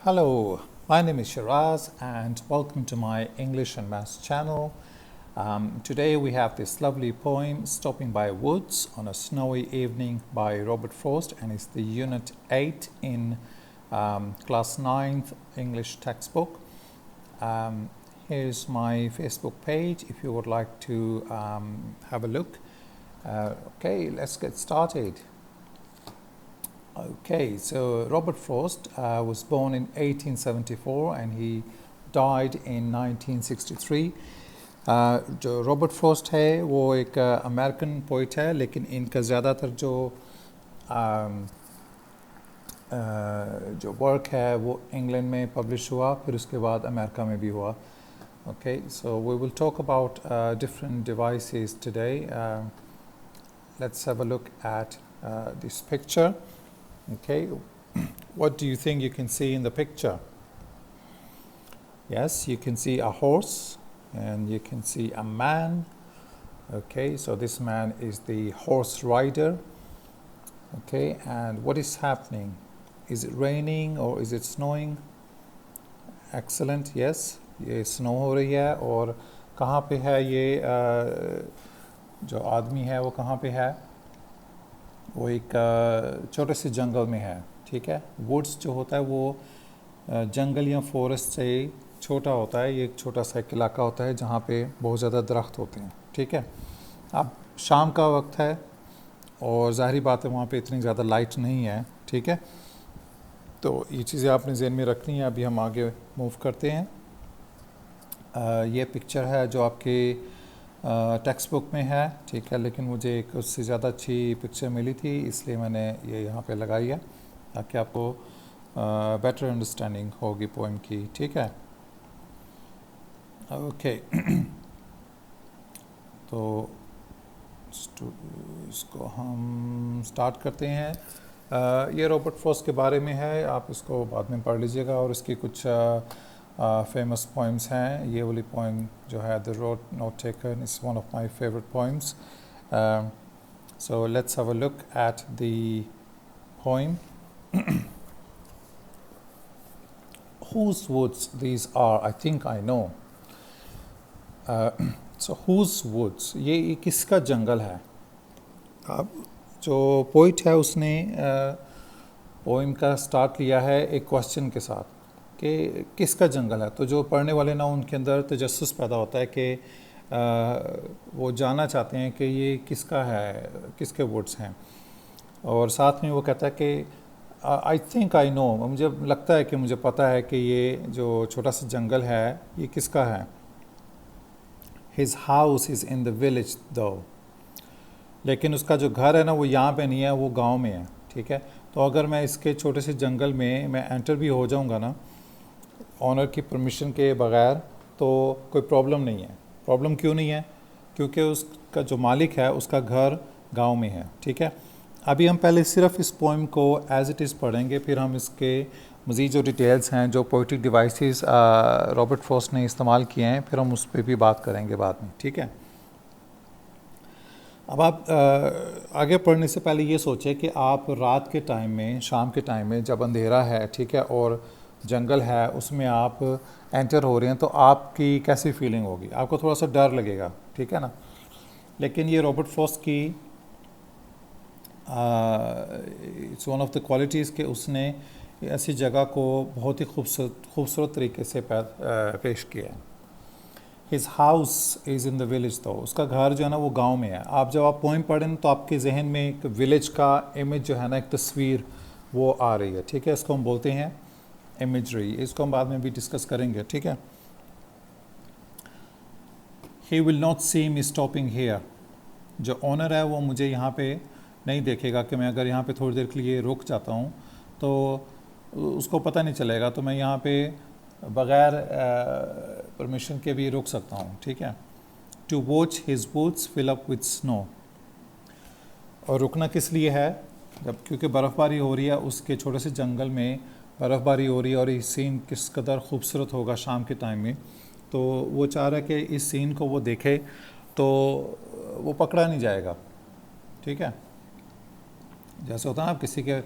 Hello, my name is Shiraz and welcome to my English and Maths channel. Today we have this lovely poem, Stopping by Woods on a Snowy Evening by Robert Frost, and it's the Unit 8 in Class 9th English textbook. Here's my Facebook page if you would like to have a look. Okay, let's get started. Okay, so Robert Frost was born in 1874 and he died in 1963. जो Robert Frost है वो एक American poet है, लेकिन इनका ज़्यादातर जो work है वो इंग्लैंड में पब्लिश हुआ, फिर उसके बाद अमेरिका में भी हुआ. Okay, so we will talk about different devices today. Let's have a look at this picture. Okay, what do you think you can see in the picture? Yes, you can see a horse and you can see a man. Okay, so this man is the horse rider. Okay, and what is happening? Is it raining or is it snowing? Excellent, yes, ये snow हो रही है. और कहाँ पे है ये जो आदमी है वो कहाँ पे है? वो एक छोटे से जंगल में है. ठीक है, वुड्स जो होता है वो जंगल या फॉरेस्ट से छोटा होता है. ये एक छोटा सा एक इलाका होता है जहाँ पे बहुत ज़्यादा दरख्त होते हैं. ठीक है, अब शाम का वक्त है और ज़ाहिरी बात है वहाँ पे इतनी ज़्यादा लाइट नहीं है. ठीक है, तो ये चीज़ें आपने ज़हन में रखनी है. अभी हम आगे मूव करते हैं. ये पिक्चर है जो आपके टेक्स्ट बुक में है. ठीक है, लेकिन मुझे एक उससे ज़्यादा अच्छी पिक्चर मिली थी, इसलिए मैंने ये यहाँ पे लगाई है ताकि आपको बेटर अंडरस्टैंडिंग होगी पोएम की. ठीक है, ओके. तो इसको हम स्टार्ट करते हैं. ये रॉबर्ट फ्रॉस्ट के बारे में है, आप इसको बाद में पढ़ लीजिएगा. और इसकी कुछ फेमस पोइम्स हैं. ये वाली पोइम जो है the road not taken is one of my favourite poems. So let's have a look at the poem. Whose woods these are? I think I know. So whose woods? ये किसका जंगल है? अब जो पोइट है उसने poem का start लिया है एक क्वेश्चन के साथ कि किसका जंगल है. तो जो पढ़ने वाले ना उनके अंदर तजस्सुस पैदा होता है कि वो जानना चाहते हैं कि ये किसका है, किसके वुड्स हैं. और साथ में वो कहता है कि आई थिंक आई नो, मुझे लगता है कि मुझे पता है कि ये जो छोटा सा जंगल है ये किसका है. His house is in the village दो, लेकिन उसका जो घर है ना वो यहाँ पे नहीं है, वो गांव में है. ठीक है, तो अगर मैं इसके छोटे से जंगल में मैं एंटर भी हो जाऊँगा ना ऑनर की परमिशन के बगैर, तो कोई प्रॉब्लम नहीं है. प्रॉब्लम क्यों नहीं है? क्योंकि उसका जो मालिक है उसका घर गांव में है. ठीक है, अभी हम पहले सिर्फ इस पोइम को एज इट इज़ पढ़ेंगे, फिर हम इसके मज़ीद जो डिटेल्स हैं जो पोइट्रिक डिवाइसेस रॉबर्ट फ्रॉस्ट ने इस्तेमाल किए हैं फिर हम उस पर भी बात करेंगे बाद में. ठीक है, अब आप आगे पढ़ने से पहले ये सोचें कि आप रात के टाइम में, शाम के टाइम में जब अंधेरा है, ठीक है, और जंगल है उसमें आप एंटर हो रहे हैं तो आपकी कैसी फीलिंग होगी? आपको थोड़ा सा डर लगेगा. ठीक है ना, लेकिन ये रॉबर्ट फ्रॉस्ट की it's one of the qualities कि उसने ऐसी जगह को बहुत ही खूबसूरत तरीके से पेश किया है. His house is in the village, तो उसका घर जो है ना वो गांव में है. आप जब आप पोइम पढ़ें तो आपके जहन में एक विलेज का इमेज जो है ना, एक तस्वीर वो आ रही है. ठीक है, इसको हम बोलते हैं इमेजरी. इसको हम बाद में भी डिस्कस करेंगे. ठीक है, he will not see me stopping here, जो ऑनर है वो मुझे यहाँ पे नहीं देखेगा कि मैं अगर यहाँ पे थोड़ी देर के लिए रुक जाता हूँ तो उसको पता नहीं चलेगा, तो मैं यहाँ पे बग़ैर परमिशन के भी रुक सकता हूँ. ठीक है, to watch his woods fill up with snow. और रुकना किस लिए है? जब क्योंकि बर्फ़बारी हो रही है, उसके छोटे से जंगल में बर्फ़बारी हो रही है और ये सीन किस कदर खूबसूरत होगा शाम के टाइम में, तो वो चाह रहा है कि इस सीन को वो देखे तो वो पकड़ा नहीं जाएगा. ठीक है, जैसे होता है ना, आप किसी के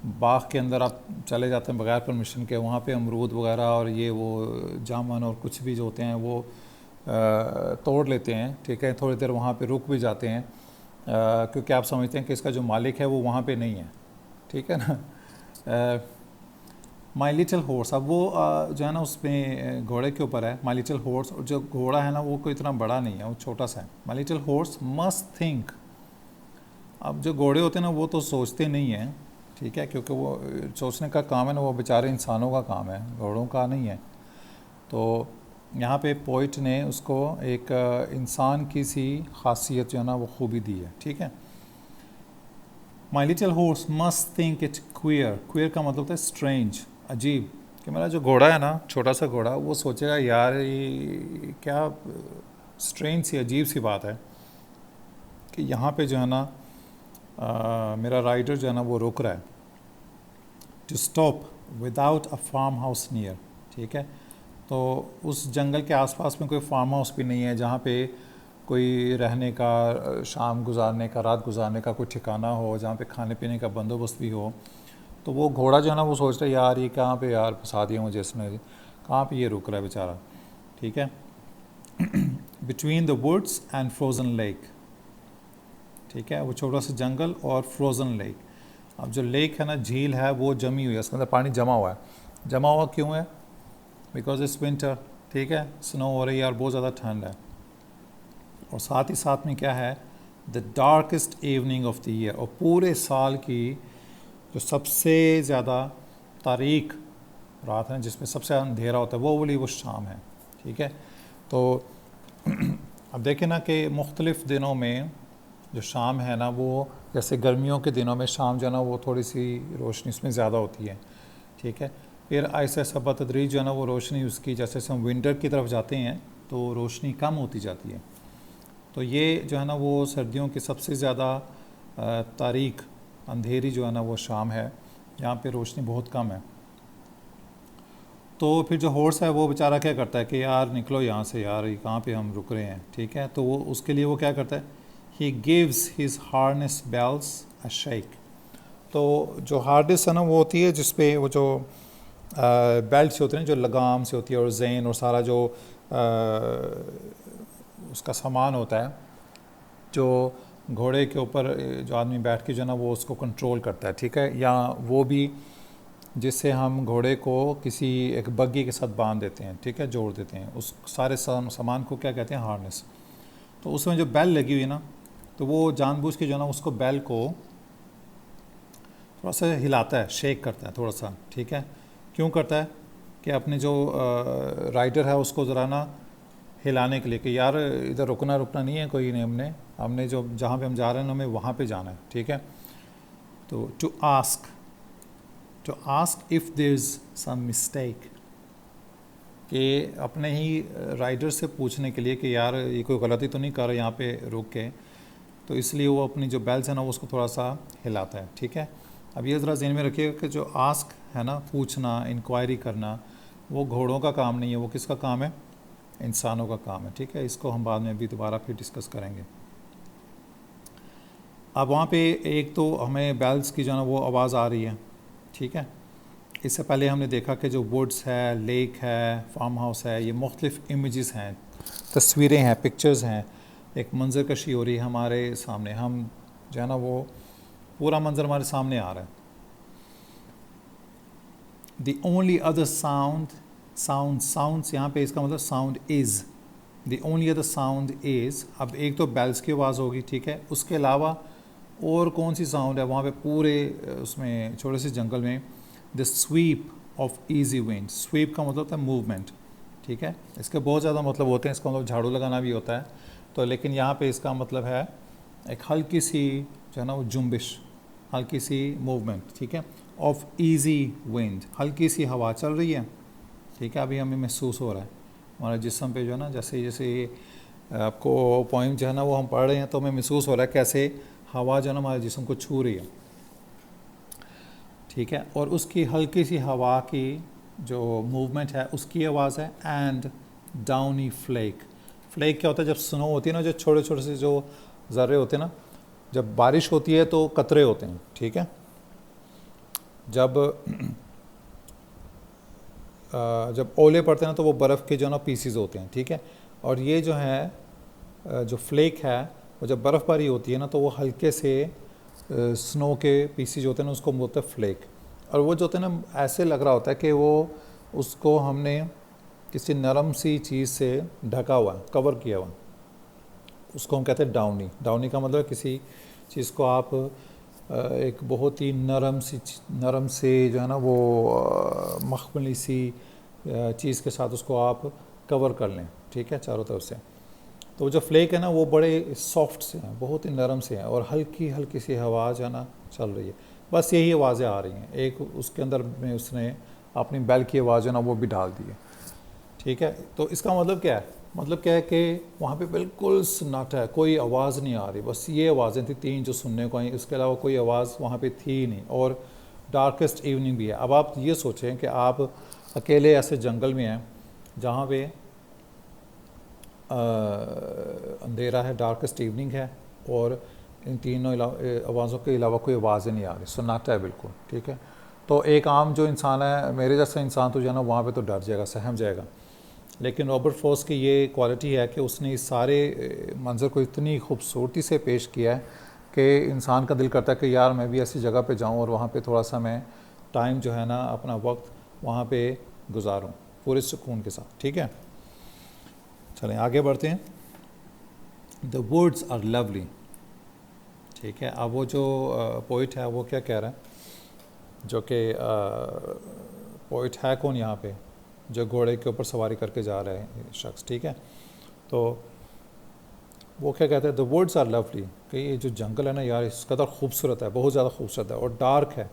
बाग के अंदर आप चले जाते हैं बगैर परमिशन के, वहाँ पे अमरूद वगैरह और ये वो जामुन और कुछ भी जो होते हैं वो तोड़ लेते हैं, ठीक है। थोड़ी देर वहाँ पे रुक भी जाते हैं क्योंकि आप समझते हैं कि इसका जो मालिक है वो वहाँ पे नहीं है, ठीक है ना। माई लिटिल हॉर्स, अब वो जो है ना उसमें घोड़े के ऊपर है माई लिटिल हॉर्स, और जो घोड़ा है ना वो कोई इतना बड़ा नहीं है, वो छोटा सा है। माई लिटिल हॉर्स मस्ट थिंक, अब जो घोड़े होते हैं ना वो तो सोचते नहीं हैं, ठीक है, क्योंकि वो सोचने का काम है ना वो बेचारे इंसानों का काम है, घोड़ों का नहीं है। तो यहाँ पे पोइट ने उसको एक इंसान की सी खासियत जो है ना वो खूबी दी है, ठीक है। माई little horse must think it queer, queer का मतलब होता है स्ट्रेंज, अजीब, कि मेरा जो घोड़ा है ना छोटा सा घोड़ा, वो सोचेगा यार ये क्या स्ट्रेंज सी अजीब सी बात है कि यहाँ पे जो है ना मेरा राइडर जो है ना वो रुक रहा है। To stop without a farm house near, ठीक है। तो उस जंगल के आसपास में कोई फार्म हाउस भी नहीं है जहाँ पे कोई रहने का, शाम गुजारने का, रात गुजारने का कोई ठिकाना हो, जहाँ पे खाने पीने का बंदोबस्त भी हो। तो वो घोड़ा जो है ना वो सोच रहा है यार ये कहाँ पे यार फंसा दिया मुझे इसने, कहाँ पे ये रुक रहा है बेचारा, ठीक है। Between the woods and frozen lake, ठीक है, वो छोटा सा जंगल और फ्रोज़न लेक। अब जो लेक है ना, झील है, वो जमी हुई है, उसके अंदर पानी जमा हुआ है। जमा हुआ क्यों है? बिकॉज इट्स विंटर, ठीक है, स्नो हो रही है और बहुत ज़्यादा ठंड है। और साथ ही साथ में क्या है, the darkest evening of the year, और पूरे साल की जो सबसे ज़्यादा तारीख रात है जिसमें सबसे अंधेरा होता है वो वाली वो शाम है, ठीक है। तो अब देखें ना कि मुख्तलिफ़ दिनों में जो शाम है ना वो, जैसे गर्मियों के दिनों में शाम जो है ना वो थोड़ी सी रोशनी उसमें ज़्यादा होती है, ठीक है। फिर ऐसा ऐसा बतदरीज जो है ना वो रोशनी उसकी, जैसे जैसे हम विंटर की तरफ जाते हैं तो रोशनी कम होती जाती है। तो ये जो है ना वो सर्दियों की सबसे ज़्यादा तारीख अंधेरी जो है ना वो शाम है, यहाँ पे रोशनी बहुत कम है। तो फिर जो हॉर्स है वो बेचारा क्या करता है कि यार निकलो यहाँ से यार, ये कहाँ पे हम रुक रहे हैं, ठीक है। तो वो उसके लिए वो क्या करता है, he gives his harness bells a shake. तो जो हार्नेस है ना वो होती है जिसपे वो जो बेल्ट से होते हैं, जो लगाम से होती है, और जैन और सारा जो उसका सामान होता है जो घोड़े के ऊपर जो आदमी बैठ के जो है ना वो उसको कंट्रोल करता है, ठीक है। या वो भी जिससे हम घोड़े को किसी एक बग्गी के साथ बांध देते हैं, ठीक है, जोड़ देते हैं, उस सारे सामान को क्या कहते हैं, हार्नेस। तो उसमें जो बेल लगी हुई ना, तो वो जानबूझ के जो है ना उसको बेल को थोड़ा सा हिलाता है, शेक करता है थोड़ा सा, ठीक है। क्यों करता है? कि अपने जो राइडर है उसको ज़रा ना हिलाने के लिए कि यार इधर रुकना नहीं है कोई नहीं, हमने जो जहाँ पे हम जा रहे हैं हमें वहाँ पे जाना है, ठीक है। तो to ask if there is some mistake, कि अपने ही राइडर से पूछने के लिए कि यार ये कोई गलती तो नहीं कर रहा यहाँ पे रुक के, तो इसलिए वो अपनी जो बेल्स है ना उसको थोड़ा सा हिलाता है, ठीक है। अब ये ज़रा ज़हन में रखिएगा कि जो आस्क है ना, पूछना, इंक्वायरी करना, वो घोड़ों का काम नहीं है, वो किसका काम है, इंसानों का काम है, ठीक है। इसको हम बाद में भी दोबारा फिर डिस्कस करेंगे। अब वहाँ पे एक तो हमें बेल्स की जो है ना वो आवाज़ आ रही है, ठीक है। इससे पहले हमने देखा कि जो वुड्स है, लेक है, फार्म हाउस है, ये मुख्तलिफ़ इमेजेस हैं, तस्वीरें हैं, पिक्चर्स हैं, एक मंजर कशी हो रही है हमारे सामने, हम जो है ना वो पूरा मंजर हमारे सामने आ रहा है। द ओनली अदर साउंड्स यहाँ पे इसका मतलब sound is, the only other sound is. अब एक तो बेल्स की आवाज़ होगी, ठीक है, उसके अलावा और कौन सी साउंड है वहाँ पे पूरे उसमें छोटे से जंगल में, the sweep of easy wind. Sweep का मतलब होता है मूवमेंट, ठीक है, इसके बहुत ज़्यादा मतलब होते हैं, इसका मतलब झाड़ू लगाना भी होता है, तो लेकिन यहाँ पे इसका मतलब है एक हल्की सी जो है ना वो जुम्बिश, हल्की सी मूवमेंट, ठीक है, ऑफ ईजी विंड, हल्की सी हवा चल रही है, ठीक है। अभी हमें महसूस हो रहा है हमारे जिस्म पे जो है ना, जैसे जैसे आपको पॉइंट जो है ना वो हम पढ़ रहे हैं तो हमें महसूस हो रहा है कैसे हवा जो है ना हमारे जिस्म को छू रही है, ठीक है। और उसकी हल्की सी हवा की जो मूवमेंट है उसकी आवाज़ है। एंड डाउनी फ्लेक, फ्लेक क्या होता है, जब स्नो होती है ना, जो छोटे छोटे से जो ज़र्रे होते हैं ना, जब बारिश होती है तो कतरे होते हैं, ठीक है। जब जब ओले पड़ते हैं ना तो वो बर्फ़ के जो है ना पीसीज होते हैं, ठीक है। और ये जो है जो फ्लेक है वो जब बर्फ़बारी होती है ना तो वो हल्के से स्नो के पीसीज होते हैं ना, उसको बोलते हैं फ्लेक। और वो जो होते हैं ना ऐसे लग रहा होता है कि वो उसको हमने किसी नरम सी चीज़ से ढका हुआ, कवर किया हुआ, उसको हम कहते हैं डाउनी। डाउनी का मतलब किसी चीज़ को आप एक बहुत ही नरम से जो है ना वो मखमली सी चीज़ के साथ उसको आप कवर कर लें, ठीक है, चारों तरफ से। तो जो फ्लेक है ना वो बड़े सॉफ्ट से हैं, बहुत ही नरम से हैं, और हल्की हल्की सी हवा जो है ना चल रही है, बस यही आवाज़ें आ रही हैं। एक उसके अंदर में उसने अपनी बैल की आवाज़ जो है ना वो भी डाल दी है, ठीक है। तो इसका मतलब क्या है? मतलब क्या है कि वहाँ पे बिल्कुल सन्नाटा है, कोई आवाज़ नहीं आ रही, बस ये आवाज़ें थी तीन जो सुनने को आई, इसके अलावा कोई आवाज़ वहाँ पे थी ही नहीं। और डार्केस्ट इवनिंग भी है। अब आप ये सोचें कि आप अकेले ऐसे जंगल में हैं जहाँ पे अंधेरा है, डार्केस्ट इवनिंग है, और इन तीनों आवाज़ों के अलावा कोई आवाज़ ही नहीं आ रही, सन्नाटा है बिल्कुल, ठीक है। तो एक आम जो इंसान है, मेरे जैसा इंसान तो जो है ना वहाँ पे तो डर जाएगा, सहम जाएगा। लेकिन रॉबर्ट फ्रॉस्ट की ये क्वालिटी है कि उसने इस सारे मंज़र को इतनी खूबसूरती से पेश किया है कि इंसान का दिल करता है कि यार मैं भी ऐसी जगह पे जाऊं और वहाँ पे थोड़ा सा मैं टाइम जो है ना अपना वक्त वहाँ पे गुजारूं पूरे सुकून के साथ, ठीक है। चलें आगे बढ़ते हैं। द वर्ड्स आर लवली, ठीक है। अब वो जो पोइट है वो क्या कह रहा है, जो कि पोइट है कौन यहाँ पे, जो घोड़े के ऊपर सवारी करके जा रहा है शख्स, ठीक है। तो वो क्या कहते हैं, द वर्ड्स आर लवली, कि ये जो जंगल है ना यार इस कदर खूबसूरत है, बहुत ज़्यादा खूबसूरत है, और डार्क है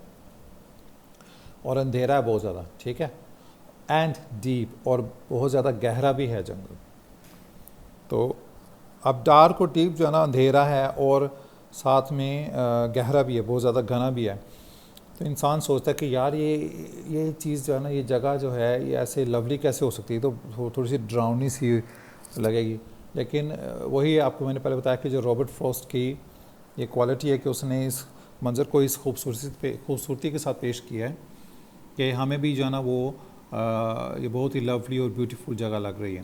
और अंधेरा है बहुत ज़्यादा, ठीक है। एंड डीप, और बहुत ज़्यादा गहरा भी है जंगल। तो अब डार्क और डीप जो है ना, अंधेरा है और साथ में गहरा भी है, बहुत ज़्यादा घना भी है। तो इंसान सोचता है कि यार ये चीज़ जो है ना, ये जगह जो है ये ऐसे लवली कैसे हो सकती है, तो थोड़ी सी डरावनी सी लगेगी। लेकिन वही आपको मैंने पहले बताया कि जो रॉबर्ट फ्रॉस्ट की ये क्वालिटी है कि उसने इस मंज़र को इस खूबसूरती के साथ पेश किया है कि हमें भी जो है ना वो ये बहुत ही लवली और ब्यूटीफुल जगह लग रही है।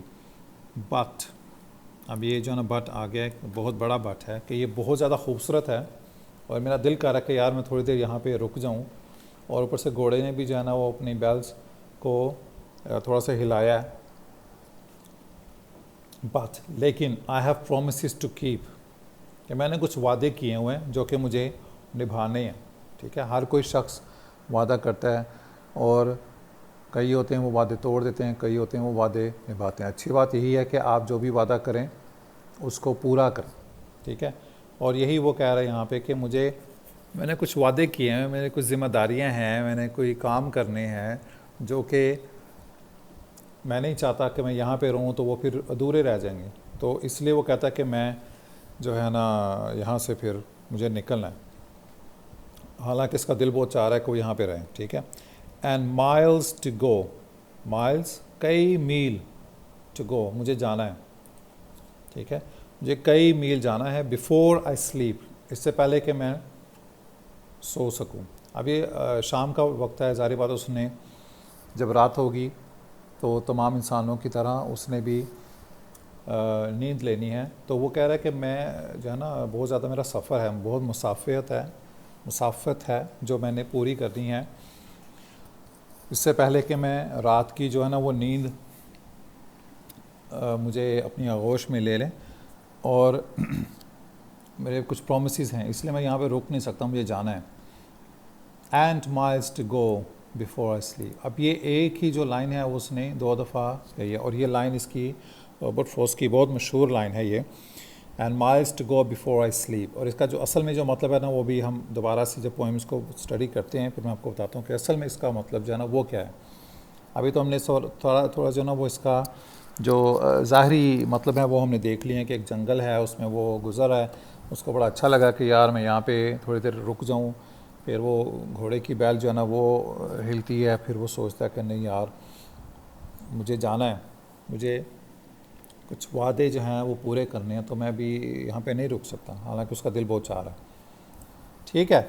बट अब ये जो है ना बट आ गया, बहुत बड़ा बट है कि ये बहुत ज़्यादा खूबसूरत है और मेरा दिल कर रहा है कि यार मैं थोड़ी देर यहाँ पे रुक जाऊँ। और ऊपर से घोड़े ने भी जो है ना वो अपनी बैल्स को थोड़ा सा हिलाया है। बट लेकिन I have promises to keep, कि मैंने कुछ वादे किए हुए हैं जो कि मुझे निभाने हैं, ठीक है। हर कोई शख्स वादा करता है और कई होते हैं वो वादे तोड़ देते हैं, कई होते हैं वो वादे निभाते हैं। अच्छी बात यही है कि आप जो भी वादा करें उसको पूरा करें, ठीक है। और यही वो कह रहे हैं यहाँ पे कि मैंने कुछ वादे किए हैं, मेरे कुछ ज़िम्मेदारियाँ हैं, मैंने कोई काम करने हैं जो कि मैं नहीं चाहता कि मैं यहाँ पे रहूँ तो वो फिर अधूरे रह जाएंगे। तो इसलिए वो कहता है कि मैं जो है ना यहाँ से फिर मुझे निकलना है, हालांकि इसका दिल बहुत चाह रहा है कि वो यहाँ पे रहें, ठीक है। And miles to go, miles कई मील, टू गो मुझे जाना है, ठीक है, मुझे कई मील जाना है। बिफोर आई स्लीप, इससे पहले कि मैं सो सकूं। अब ये शाम का वक्त है, ज़ाहिर बात उसने जब रात होगी तो तमाम इंसानों की तरह उसने भी नींद लेनी है। तो वो कह रहा है कि मैं जो है ना बहुत ज़्यादा मेरा सफ़र है, बहुत मुसाफत है जो मैंने पूरी करनी है, इससे पहले कि मैं रात की जो है ना वो नींद मुझे अपनी आगोश में ले लें। और मेरे कुछ प्रोमिसेस हैं, इसलिए मैं यहाँ पे रुक नहीं सकता, मुझे जाना है। And miles to go before I sleep, अब ये एक ही जो लाइन है उसने 2 दफ़ा कही है, और ये लाइन इसकी रॉबर्ट फ्रॉस्ट की बहुत मशहूर लाइन है ये, and miles to go before I sleep. और इसका जो असल में जो मतलब है ना वो भी हम दोबारा से जब पोइम्स को स्टडी करते हैं फिर मैं आपको बताता हूँ कि असल में इसका मतलब जो है ना वो क्या है। अभी तो हमने थोड़ा जो ना वो इसका जो ज़ाहरी मतलब है वो हमने देख लिए हैं कि एक जंगल है उसमें वो गुज़र है, उसको बड़ा अच्छा लगा कि यार मैं यहाँ पे थोड़ी देर रुक जाऊँ। फिर वो घोड़े की बैल जो है ना वो हिलती है, फिर वो सोचता है कि नहीं यार मुझे जाना है, मुझे कुछ वादे जो हैं वो पूरे करने हैं, तो मैं भी यहाँ पे नहीं रुक सकता, हालांकि उसका दिल बहुत चाह रहा है, ठीक है।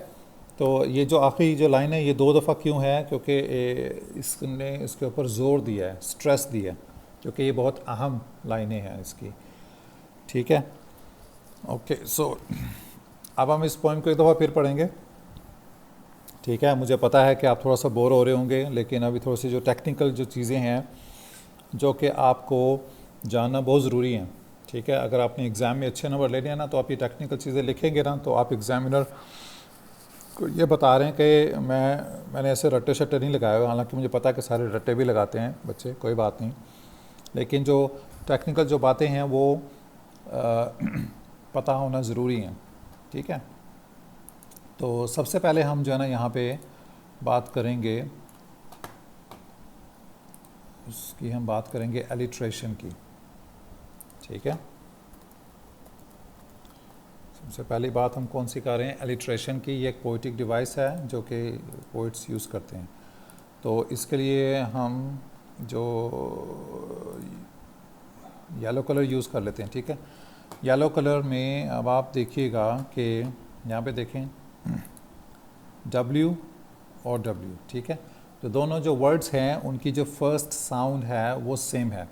तो ये जो आखिरी जो लाइन है ये 2 दफ़ा क्यों है, क्योंकि इसने इसके ऊपर ज़ोर दिया है, स्ट्रेस दिया है, क्योंकि ये बहुत अहम लाइनें हैं इसकी। ठीक है, ओके। सो अब हम इस पॉइंट को एक दफ़ा फिर पढ़ेंगे। ठीक है, मुझे पता है कि आप थोड़ा सा बोर हो रहे होंगे, लेकिन अभी थोड़ी सी जो टेक्निकल जो चीज़ें हैं जो कि आपको जानना बहुत ज़रूरी हैं। ठीक है, अगर आपने एग्ज़ाम में अच्छे नंबर लेने हैं ना, तो आप ये टेक्निकल चीज़ें लिखेंगे ना, तो आप एग्ज़ामिनर को ये बता रहे हैं कि मैंने ऐसे रट्टे शट्टे नहीं लगाए हुए। हालांकि मुझे पता है कि सारे रट्टे भी लगाते हैं बच्चे, कोई बात नहीं, लेकिन जो टेक्निकल जो बातें हैं वो पता होना ज़रूरी है। ठीक है, तो सबसे पहले हम जो है ना यहाँ पे बात करेंगे, उसकी हम बात करेंगे एलिट्रेशन की। ठीक है, सबसे पहली बात हम कौन सी कर रहे हैं, एलिट्रेशन की। ये एक पोइटिक डिवाइस है जो कि पोइट्स यूज़ करते हैं। तो इसके लिए हम जो येलो कलर यूज़ कर लेते हैं। ठीक है, येलो कलर में अब आप देखिएगा कि यहाँ पे देखें W और W। ठीक है, तो दोनों जो वर्ड्स हैं उनकी जो फर्स्ट साउंड है वो सेम है।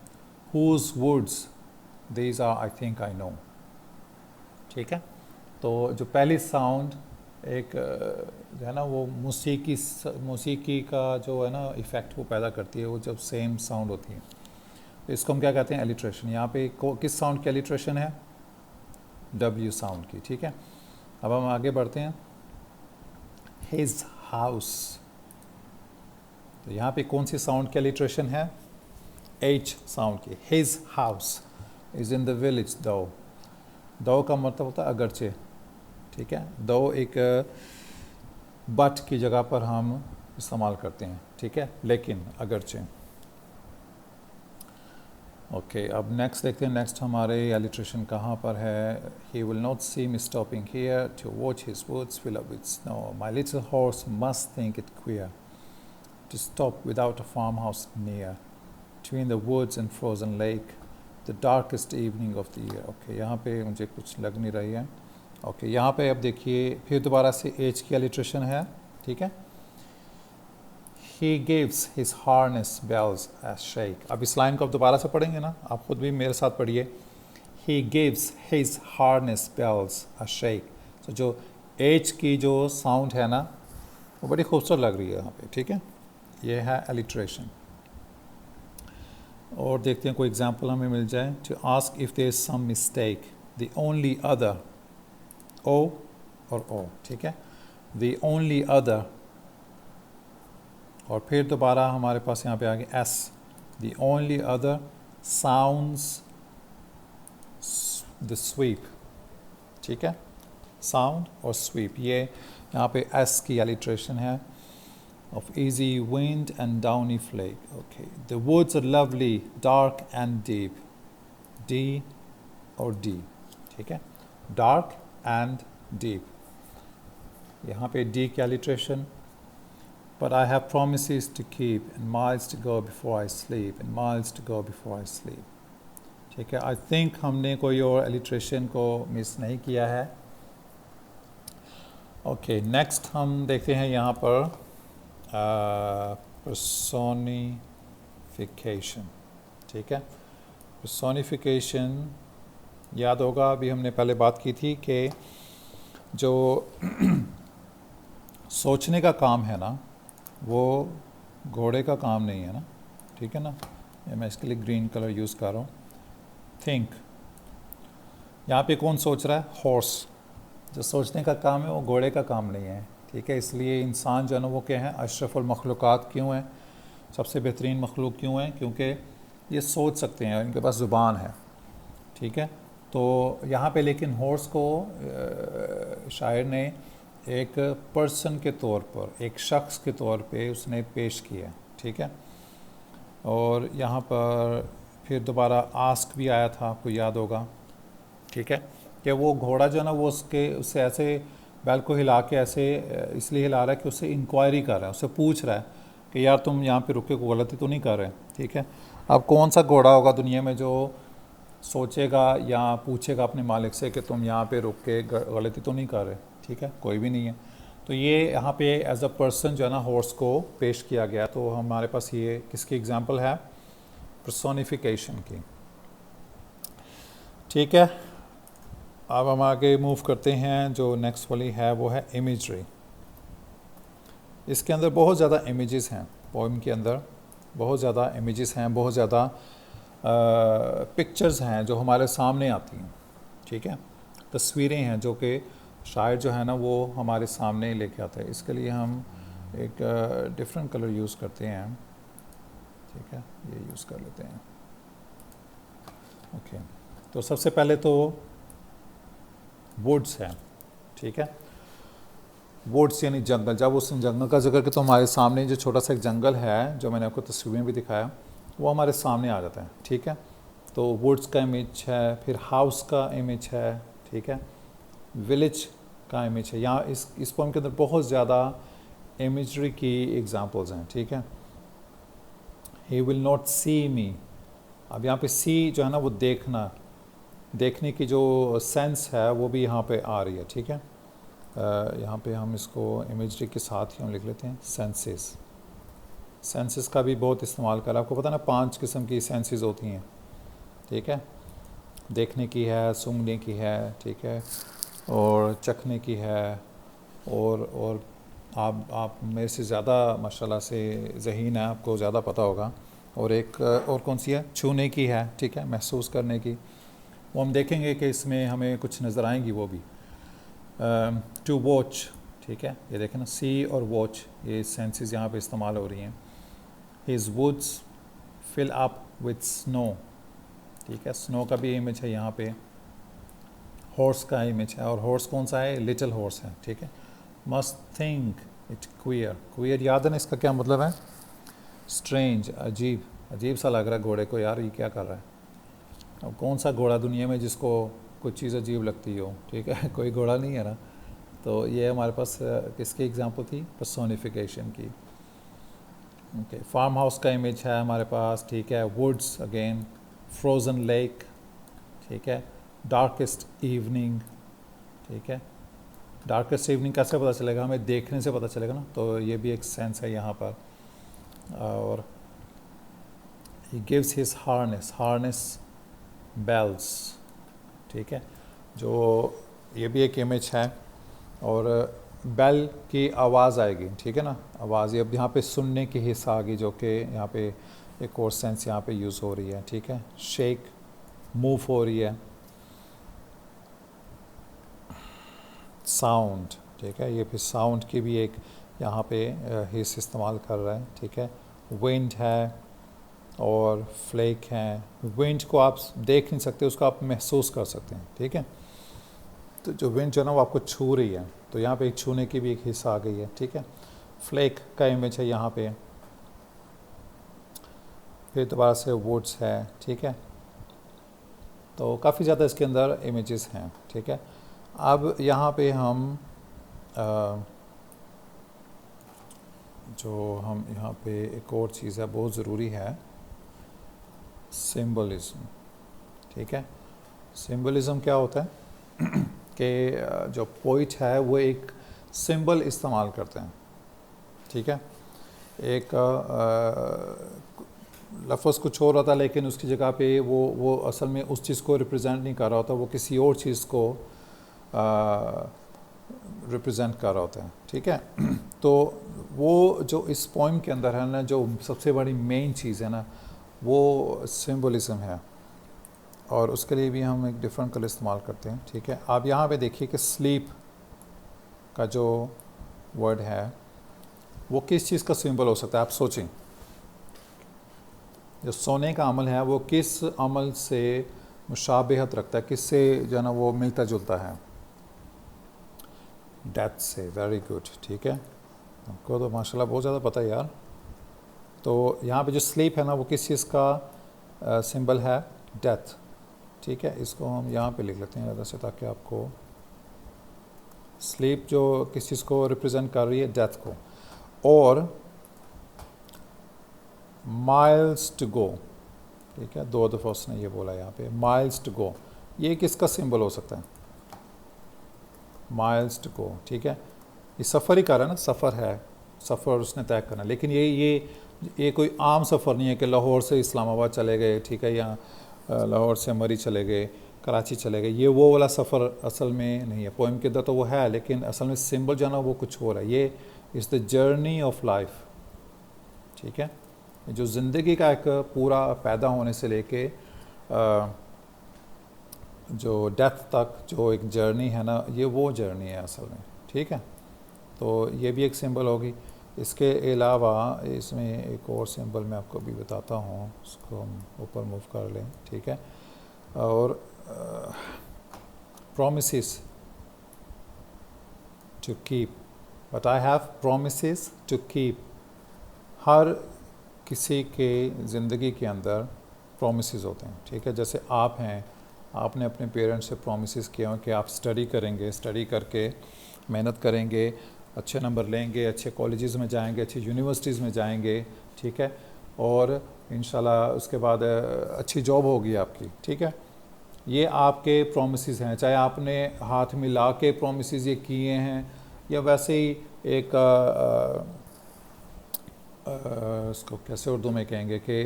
Whose woods these are I think I know. ठीक है, तो जो पहली साउंड एक जो है ना वो मौसीकी का जो है ना इफ़ेक्ट वो पैदा करती है, वो जब सेम साउंड होती है, तो इसको हम क्या कहते हैं, एलिट्रेशन। यहाँ पे किस साउंड की एलिट्रेशन है, W साउंड की। ठीक है, अब हम आगे बढ़ते हैं। हिज हाउस, तो यहाँ पे कौन सी साउंड की एलिट्रेशन है, H साउंड की। His house is in the village. दो का मतलब होता है अगरचे। ठीक है, दो एक बट की जगह पर हम इस्तेमाल करते हैं। ठीक है, लेकिन अगरचे। ओके, अब नेक्स्ट देखते हैं। नेक्स्ट हमारे एलिट्रेशन कहाँ पर है। He will not see me stopping here to watch his woods fill up with snow, my little horse must think it queer to stop without a farm house near, between the woods and frozen lake, the darkest evening of the year। Okay, यहाँ पे मुझे कुछ लग नहीं रही है। Okay, यहाँ पे अब देखिए फिर दोबारा से H की एलिट्रेशन है। ठीक है, He gives his harness bells a shake। अब इस लाइन को आप दोबारा से पढ़ेंगे ना, आप खुद भी मेरे साथ पढ़िए। He gives his harness bells a shake। तो जो H की जो साउंड है ना वो बड़ी खूबसूरत लग रही है यहाँ पे। ठीक है, ये है एलिट्रेशन। और देखते हैं कोई एग्जांपल हमें मिल जाए। To ask if there is some mistake, the only other, O और ओ। ठीक है, द ओनली अदर, और फिर दोबारा हमारे पास यहाँ पे आ गया S, the only other sounds the SVEEP. ठीक है, साउंड और स्वीप, ये यहाँ पे एस की एलिट्रेशन है। Of easy wind and downy flake। Okay, the woods are lovely, dark and deep। D और D। ठीक है, dark and deep, यहाँ पे D की alliteration. But I have promises to keep and miles to go before I sleep, and miles to go before I sleep। ठीक है, I think हमने कोई और एलिट्रेशन को मिस नहीं किया है। ओके, नेक्स्ट हम देखते हैं यहाँ पर personification। ठीक है, personification याद होगा, अभी हमने पहले बात की थी कि जो सोचने का काम है ना वो घोड़े का काम नहीं है ना। ठीक है ना, ये मैं इसके लिए ग्रीन कलर यूज़ कर रहा हूँ। थिंक, यहाँ पे कौन सोच रहा है, हॉर्स। जो सोचने का काम है वो घोड़े का काम नहीं है। ठीक है, इसलिए इंसान जो है ना वो क्या है, अशरफुल मखलूक़ात क्यों हैं, सबसे बेहतरीन मखलूक क्यों हैं, क्योंकि ये सोच सकते हैं, इनके पास ज़ुबान है। ठीक है, तो यहाँ पे लेकिन हॉर्स को शायर ने एक पर्सन के तौर पर, एक शख्स के तौर पे उसने पेश किया। ठीक है, और यहाँ पर फिर दोबारा आस्क भी आया था, आपको याद होगा। ठीक है, कि वो घोड़ा जो है ना वो उससे ऐसे बैल को हिला के ऐसे इसलिए हिला रहा है कि उससे इंक्वायरी कर रहा है, उससे पूछ रहा है कि यार तुम यहाँ पे रुके को गलती तो नहीं कर रहे। ठीक है, अब कौन सा घोड़ा होगा दुनिया में जो सोचेगा या पूछेगा अपने मालिक से कि तुम यहाँ पे रुक के गलती तो नहीं कर रहे। ठीक है, कोई भी नहीं है। तो ये यहाँ पे एज अ पर्सन जो है ना हॉर्स को पेश किया गया, तो हमारे पास ये किसकी एग्जांपल है, पर्सोनिफिकेशन की। ठीक है, अब हम आगे मूव करते हैं। जो नेक्स्ट वाली है वो है इमेजरी। इसके अंदर बहुत ज़्यादा इमेजेस हैं, पोइम के अंदर बहुत ज़्यादा इमेजेस हैं, बहुत ज़्यादा पिक्चर्स हैं जो हमारे सामने आती हैं। ठीक है, तस्वीरें हैं जो कि शायर जो है ना वो हमारे सामने लेके आता है। इसके लिए हम एक डिफरेंट कलर यूज़ करते हैं। ठीक है, ये यूज़ कर लेते हैं। ओके, तो सबसे पहले तो वुड्स है। ठीक है, वुड्स यानी जंगल। जब उस जंगल का जिक्र कि तो हमारे सामने जो छोटा सा एक जंगल है जो मैंने आपको तस्वीर में भी दिखाया वो हमारे सामने आ जाता है। ठीक है, तो वुड्स का इमेज है, फिर हाउस का इमेज है। ठीक है, विलेज का इमेज है। यहाँ इस पोएम के अंदर बहुत ज़्यादा इमेजरी की एग्जांपल्स हैं। ठीक है, ही विल नॉट सी मी। अब यहाँ पे सी जो है ना वो देखना, देखने की जो सेंस है वो भी यहाँ पे आ रही है। ठीक है, यहाँ पे हम इसको इमेजरी के साथ ही हम लिख लेते हैं सेंसेस। सेंसेस का भी बहुत इस्तेमाल करा। आपको पता ना 5 किस्म की सेंसेस होती हैं। ठीक है, देखने की है, सूंघने की है, ठीक है, और चखने की है, और आप मेरे से ज़्यादा माशाल्लाह से ज़हीन है, आपको ज़्यादा पता होगा। और एक और कौन सी है, छूने की है। ठीक है, महसूस करने की। वो हम देखेंगे कि इसमें हमें कुछ नज़र आएंगी वो भी। टू वॉच, ठीक है, ये देखें ना, सी और वॉच, ये सेंसेस यहाँ पे इस्तेमाल हो रही हैं। His woods fill up with snow. ठीक है, स्नो का भी इमेज है यहाँ पे। हॉर्स का इमेज है, और हॉर्स कौन सा है, लिटिल हॉर्स है। ठीक है, must think it queer. Queer याद है ना, इसका क्या मतलब है, स्ट्रेंज, अजीब, अजीब सा लग रहा है घोड़े को, यार ये क्या कर रहा है। अब कौन सा घोड़ा दुनिया में जिसको कुछ चीज़ अजीब लगती हो। ठीक है, कोई घोड़ा नहीं है ना। तो ये हमारे पास किसकी एग्जांपल थी, पर्सोनिफिकेशन की। ओके, फार्म हाउस का इमेज है हमारे पास। ठीक है, वुड्स अगेन, फ्रोज़न लेक। ठीक है, डार्केस्ट इवनिंग। ठीक है, डार्केस्ट इवनिंग कैसे पता चलेगा, हमें देखने से पता चलेगा ना, तो ये भी एक सेंस है यहाँ पर। और he gives his harness, harness bells. ठीक है, जो ये भी एक इमेज है, और बेल की आवाज़ आएगी। ठीक है ना, आवाज़, ये अब यहाँ पे सुनने की हिस्सा आ गई, जो कि यहाँ पे एक और सेंस यहाँ पे यूज़ हो रही है। ठीक है, शेक, मूव हो रही है। साउंड, ठीक है, ये फिर साउंड की भी एक यहाँ पे हिस्सा इस्तेमाल कर रहा है। ठीक है, विंड है और फ्लेक है। विंड को आप देख नहीं सकते, उसको आप महसूस कर सकते हैं। ठीक है, तो जो विंड जो है ना वो आपको छू रही है, तो यहाँ पे एक छूने की भी एक हिस्सा आ गई है। ठीक है, फ्लेक का इमेज है यहाँ पे, फिर दोबारा से वुड्स है। ठीक है, तो काफ़ी ज़्यादा इसके अंदर इमेजेस हैं। ठीक है, अब यहाँ पे हम जो हम यहाँ पे एक और चीज़ है बहुत ज़रूरी है, सिंबलिज्म। ठीक है, सिंबलिज्म क्या होता है कि जो पोइट है वो एक सिंबल इस्तेमाल करते हैं। ठीक है, एक लफ्ज़ कुछ और होता है, लेकिन उसकी जगह पे वो असल में उस चीज़ को रिप्रेजेंट नहीं कर रहा होता, वो किसी और चीज़ को रिप्रेजेंट कर रहा होता है। ठीक है, तो वो जो इस पोइम के अंदर है ना, जो सबसे बड़ी मेन चीज़ है ना, वो सिंबलिज्म है, और उसके लिए भी हम एक डिफरेंट कलर इस्तेमाल करते हैं। ठीक है, आप यहाँ पे देखिए कि स्लीप का जो वर्ड है वो किस चीज़ का सिंबल हो सकता है, आप सोचें। जो सोने का अमल है वो किस अमल से मुशाबहत रखता है, किससे जो है ना वो मिलता जुलता है, डेथ से। वेरी गुड, ठीक है, आपको तो माशाल्लाह बहुत ज़्यादा पता है यार। तो यहाँ पे जो स्लीप है ना वो किस चीज़ का सिंबल है, डेथ। ठीक है, इसको हम यहाँ पे लिख लेते हैं ज़्यादा से, ताकि आपको स्लीप जो किस चीज़ को रिप्रेजेंट कर रही है, डेथ को। और माइल्स टू गो, ठीक है, 2 दफ़ा उसने ये बोला यहाँ पे, माइल्स टू गो, ये किसका सिंबल हो सकता है, माइल्स टू गो। ठीक है, ये सफ़र ही कर रहा है ना, सफ़र है, सफ़र उसने तय करना। लेकिन ये कोई आम सफ़र नहीं है कि लाहौर से इस्लामाबाद चले गए, ठीक है, या लाहौर से मरी चले गए, कराची चले गए, ये वो वाला सफ़र असल में नहीं है। पोइम के अंदर तो वो है, लेकिन असल में सिंबल जो है ना वो कुछ और है। ये is the journey of life, ठीक है, जो ज़िंदगी का एक पूरा पैदा होने से लेके जो डेथ तक जो एक जर्नी है ना, ये वो जर्नी है असल में, ठीक है। तो ये भी एक सिंबल होगी। इसके अलावा इसमें एक और सिंबल मैं आपको भी बताता हूँ, उसको हम ऊपर मूव कर लें, ठीक है। और promises to keep, but I have promises to keep। हर किसी के ज़िंदगी के अंदर promises होते हैं, ठीक है। जैसे आप हैं, आपने अपने पेरेंट्स से promises किए हैं कि आप स्टडी करेंगे, स्टडी करके मेहनत करेंगे, अच्छे नंबर लेंगे, अच्छे कॉलेजेस में जाएंगे, अच्छी यूनिवर्सिटीज़ में जाएंगे, ठीक है, और इंशाल्लाह उसके बाद अच्छी जॉब होगी आपकी, ठीक है। ये आपके प्रोमिसेस हैं, चाहे आपने हाथ मिला के प्रोमिसेस ये किए हैं या वैसे ही एक इसको कैसे उर्दू में कहेंगे कि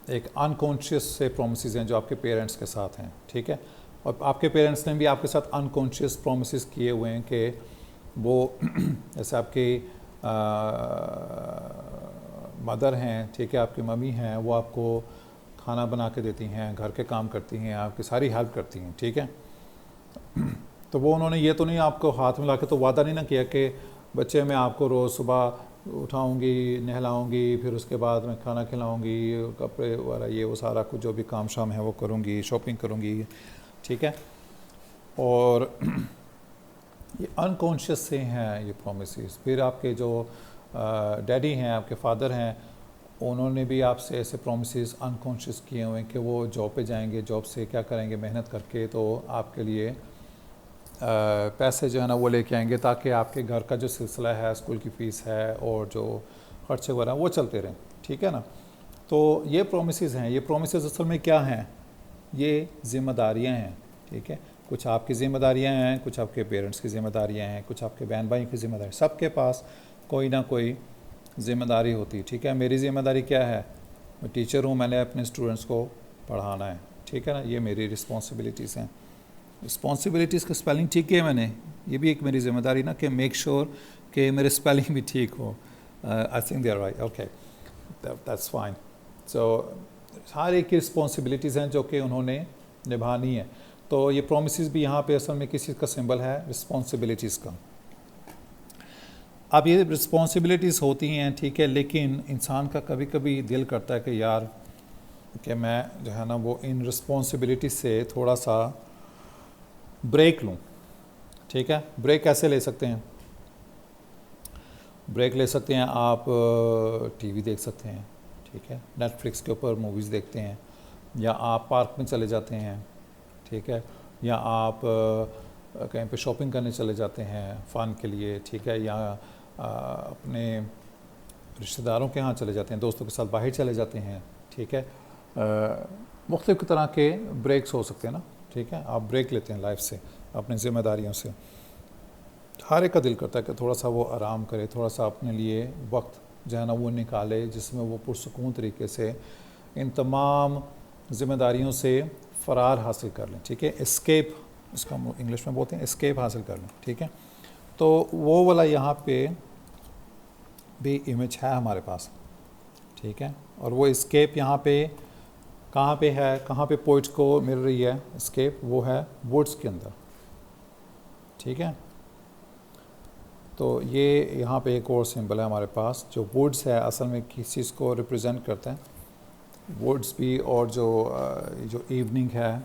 एक अनकॉन्शियस से प्रोमिसेस हैं जो आपके पेरेंट्स के साथ हैं, ठीक है। और आपके पेरेंट्स ने भी आपके साथ अनकॉन्शियस प्रोमिसेस किए हुए हैं कि वो जैसे आपकी मदर हैं, ठीक है, आपकी मम्मी हैं, वो आपको खाना बना के देती हैं, घर के काम करती हैं, आपकी सारी हेल्प करती हैं, ठीक है। तो वो उन्होंने ये तो नहीं आपको हाथ मिला के तो वादा नहीं ना किया कि बच्चे मैं आपको रोज़ सुबह उठाऊंगी, नहलाऊंगी, फिर उसके बाद मैं खाना खिलाऊंगी, कपड़े वगैरह ये वो सारा कुछ जो भी काम शाम है वो करूंगी, शॉपिंग करूंगी, ठीक है। और ये अनकॉन्शियस से हैं ये प्रोमिसेस। फिर आपके जो डैडी हैं, आपके फादर हैं, उन्होंने भी आपसे ऐसे प्रोमिसेस अनकॉन्शियस किए हुए हैं कि वो जॉब पे जाएंगे, जॉब से क्या करेंगे, मेहनत करके तो आपके लिए पैसे जो है ना वो लेके आएंगे ताकि आपके घर का जो सिलसिला है, स्कूल की फ़ीस है और जो खर्चे वगैरह वो चलते रहें, ठीक है ना। तो ये प्रोमिसेस हैं। ये प्रोमिसेस असल में क्या हैं? ये ज़िम्मेदारियाँ हैं, ठीक है। कुछ आपकी ज़िम्मेदारियाँ हैं, कुछ आपके पेरेंट्स की ज़िम्मेदारियाँ हैं, कुछ आपके बहन भाई की ज़िम्मेदारी, सबके पास कोई ना कोई ज़िम्मेदारी होती है, ठीक है। मेरी ज़िम्मेदारी क्या है? मैं टीचर हूँ, मैंने अपने स्टूडेंट्स को पढ़ाना है, ठीक है ना। ये मेरी रिस्पॉन्सिबिलिटीज़ हैं। रिस्पॉन्सिबिलिटीज़ का स्पेलिंग ठीक किया मैंने, ये भी एक मेरी ज़िम्मेदारी ना कि मेक श्योर कि मेरे स्पेलिंग भी ठीक हो। I think they are right, okay, that's fine. So हर एक की रिस्पॉन्सिबिलिटीज़ हैं जो कि उन्होंने निभानी है। तो ये प्रोमिसेस भी यहाँ पे असल में किस चीज़ का सिंबल है? रिस्पॉन्सिबिलिटीज़ का। अब ये रिस्पॉन्सिबिलिटीज़ होती हैं, ठीक है, लेकिन इंसान का कभी कभी दिल करता है कि यार कि मैं जो है ना वो इन रिस्पॉन्सिबिलिटीज़ से थोड़ा सा ब्रेक लूँ, ठीक है। ब्रेक कैसे ले सकते हैं? ब्रेक ले सकते हैं आप टीवी देख सकते हैं, ठीक है, नेटफ्लिक्स के ऊपर मूवीज़ देखते हैं, या आप पार्क में चले जाते हैं, ठीक है, या आप कहीं पे शॉपिंग करने चले जाते हैं फ़न के लिए, ठीक है, या अपने रिश्तेदारों के यहाँ चले जाते हैं, दोस्तों के साथ बाहर चले जाते हैं, ठीक है। मुख्तलिफ़ तरह के ब्रेक्स हो सकते हैं ना, ठीक है। आप ब्रेक लेते हैं लाइफ से, अपनी ज़िम्मेदारियों से। हर एक का दिल करता है कि थोड़ा सा वो आराम करे, थोड़ा सा अपने लिए वक्त जो है ना वो निकाले जिसमें वो पुरसकून तरीके से इन तमाम ज़िम्मेदारियों से फ़रार हासिल कर लें, ठीक है। एस्केप, इसका हम इंग्लिश में बोलते हैं, एस्केप हासिल कर लें, ठीक है। तो वो वाला यहाँ पे भी इमेज है हमारे पास, ठीक है। और वो एस्केप यहाँ पे कहाँ पे है, कहाँ पे पोइट्स को मिल रही है एस्केप? वो है वुड्स के अंदर, ठीक है। तो ये यहाँ पे एक और सिंबल है हमारे पास, जो वुड्स है असल में किस चीज़ को रिप्रेजेंट करता है? वुड्स भी, और जो इवनिंग है,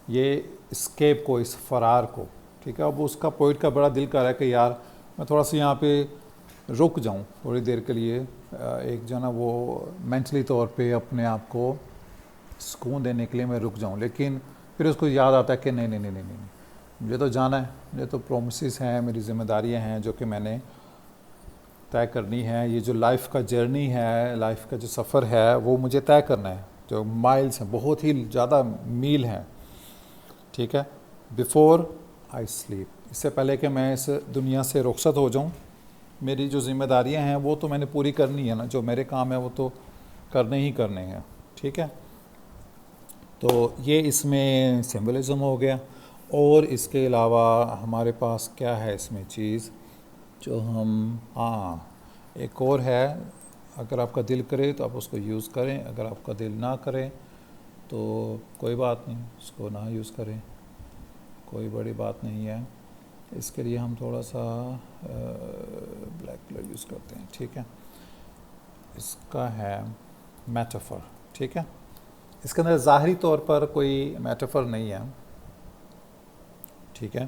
ये एस्केप को, इस फरार को, ठीक है। अब उसका पोइट का बड़ा दिल कर रहा है कि यार मैं थोड़ा सा यहाँ पे रुक जाऊँ थोड़ी देर के लिए, एक जो ना वो मेंटली तौर पे अपने आप को सुकून देने के लिए मैं रुक जाऊँ। लेकिन फिर उसको याद आता है कि नहीं नहीं नहीं नहीं नहीं, मुझे तो जाना है, मुझे तो प्रोमिसेस हैं, मेरी ज़िम्मेदारियाँ हैं जो कि मैंने तय करनी है। ये जो लाइफ का जर्नी है, लाइफ का जो सफ़र है वो मुझे तय करना है, जो माइल्स हैं, बहुत ही ज़्यादा मील हैं, ठीक है, बिफ़ोर आई स्लीप, इससे पहले कि मैं इस दुनिया से रुखसत हो जाऊं, मेरी जो ज़िम्मेदारियां हैं वो तो मैंने पूरी करनी है ना, जो मेरे काम है वो तो करने ही करने हैं, ठीक है। तो ये इसमें सिंबलिज़म हो गया। और इसके अलावा हमारे पास क्या है इसमें चीज़ जो हम, हाँ एक और है, अगर आपका दिल करे तो आप उसको यूज़ करें, अगर आपका दिल ना करे तो कोई बात नहीं, उसको ना यूज़ करें, कोई बड़ी बात नहीं है। इसके लिए हम थोड़ा सा ब्लैक कलर यूज़ करते हैं, ठीक है। इसका है मेटाफर, ठीक है। इसके अंदर ज़ाहरी तौर पर कोई मेटाफर नहीं है, ठीक है।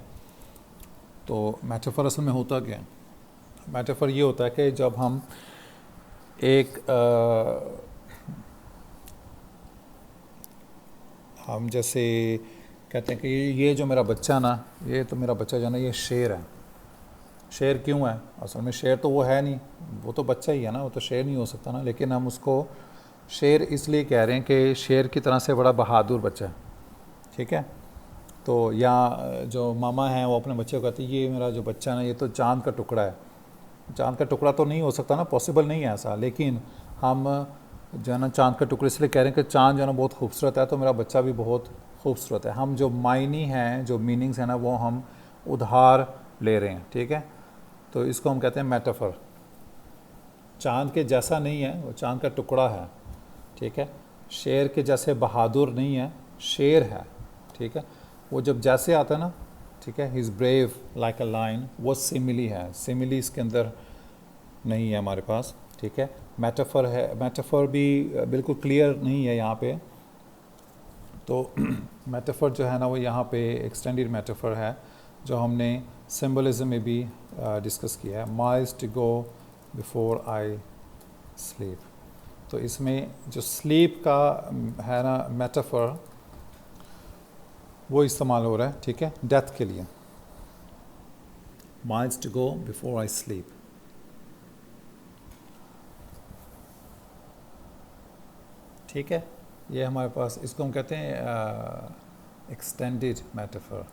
तो मेटाफर असल में होता क्या है? मेटाफर ये होता है कि जब हम हम जैसे कहते हैं कि ये जो मेरा बच्चा ना, ये तो मेरा बच्चा जो ना ये शेर है। शेर क्यों है? असल में शेर तो वो है नहीं, वो तो बच्चा ही है ना, वो तो शेर नहीं हो सकता ना, लेकिन हम उसको शेर इसलिए कह रहे हैं कि शेर की तरह से बड़ा बहादुर बच्चा है, ठीक है। तो या जो मामा हैं वो अपने बच्चे को कहते हैं ये मेरा जो बच्चा ना ये तो चाँद का टुकड़ा है। चाँद का टुकड़ा तो नहीं हो सकता ना, पॉसिबल नहीं है ऐसा, लेकिन हम जो है ना चाँद का टुकड़े इसलिए कह रहे हैं कि चाँद जो है ना बहुत खूबसूरत है, तो मेरा बच्चा भी बहुत खूबसूरत है। हम जो मायनी हैं, जो मीनिंग्स हैं ना, वो हम उधार ले रहे हैं, ठीक है। तो इसको हम कहते हैं मेटाफर। चाँद के जैसा नहीं है, वो चाँद का टुकड़ा है, ठीक है। शेर के जैसे बहादुर नहीं है, शेर है, ठीक है। वो जब जैसे आता है ना, ठीक है, he is brave like a lion, वो सिमिली है, सिमिली इसके अंदर नहीं है हमारे पास, ठीक है। मेटाफर है, मेटाफर भी बिल्कुल क्लियर नहीं है यहाँ पे। तो मेटाफर जो है ना वो यहाँ पे एक्सटेंडेड मेटाफर है, जो हमने सिंबलिज्म में भी डिस्कस किया है। Miles to go before I sleep. तो इसमें जो स्लीप का है ना मेटाफर, वो इस्तेमाल हो रहा है, ठीक है, डेथ के लिए। Miles to go before I sleep. ठीक है, ये हमारे पास, इसको हम कहते हैं एक्सटेंडेड मेटाफर,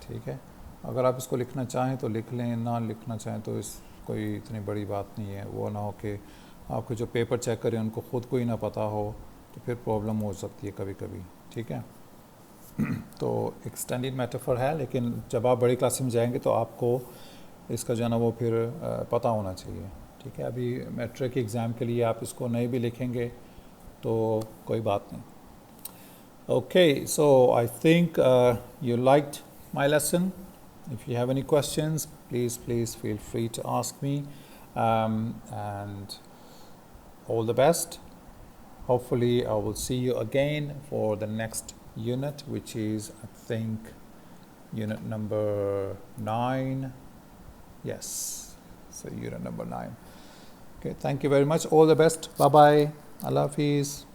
ठीक है। अगर आप इसको लिखना चाहें तो लिख लें, ना लिखना चाहें तो इस कोई इतनी बड़ी बात नहीं है। वो ना हो कि आपको जो पेपर चेक करें उनको ख़ुद को ही ना पता हो, तो फिर प्रॉब्लम हो सकती है कभी कभी, ठीक है। तो एक्सटेंडेड मेटाफर है, लेकिन जब आप बड़ी क्लास में जाएंगे तो आपको इसका जो है ना वो फिर पता होना चाहिए, ठीक है। अभी मैट्रिक एग्ज़ाम के लिए आप इसको नहीं भी लिखेंगे तो कोई बात नहीं। Okay, so I think you liked my lesson. If you have any questions, please feel free to ask me, and all the best. Hopefully I will see you again for the next unit, which is, I think, unit number 9. Yes, so unit number 9. Okay, thank you very much. All the best. Bye bye. Allah Hafiz.